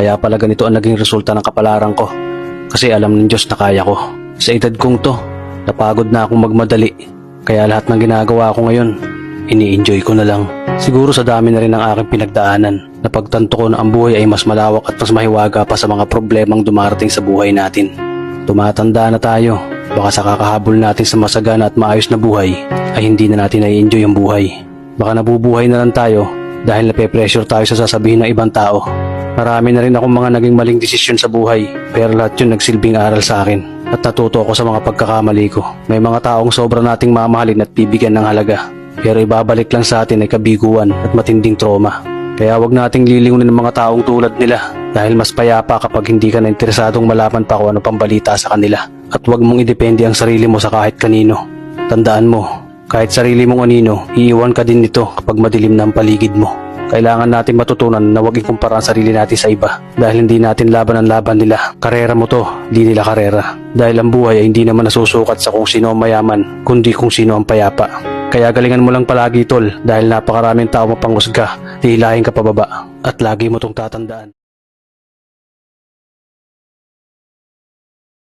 Kaya pala ganito ang naging resulta ng kapalaran ko. Kasi alam ng Diyos na kaya ko. Sa edad kong to, napagod na akong magmadali. Kaya lahat ng ginagawa ko ngayon, ini-enjoy ko na lang. Siguro sa dami na rin ng aking pinagdaanan, napagtanto ko na ang buhay ay mas malawak at mas mahiwaga pa sa mga problemang dumarating sa buhay natin. Tumatanda na tayo, baka sa kakahabol natin sa masagana at maayos na buhay, ay hindi na natin nai-enjoy ang buhay. Baka nabubuhay na lang tayo dahil nape-pressure tayo sa sasabihin ng ibang tao. Marami na rin akong mga naging maling desisyon sa buhay, pero lahat yun nagsilbing aral sa akin at natuto ako sa mga pagkakamali ko. May mga taong sobra nating mamahalin at bibigyan ng halaga, pero ibabalik lang sa atin ay kabiguan at matinding trauma. Kaya wag nating lilingunin ng mga taong tulad nila dahil mas payapa kapag hindi ka na interesadong malaman pa kung ano pang balita sa kanila. At wag mong idepende ang sarili mo sa kahit kanino. Tandaan mo, kahit sarili mong anino, iiwan ka din nito kapag madilim na ang paligid mo. Kailangan natin matutunan na huwag ikumpara ang sarili natin sa iba dahil hindi natin laban ang laban nila. Karera mo to, di nila karera. Dahil ang buhay ay hindi naman nasusukat sa kung sino ang mayaman, kundi kung sino ang payapa. Kaya galingan mo lang palagi tol dahil napakaraming tao mapanghusga, hihilahin ka pababa at lagi mo tong tatandaan.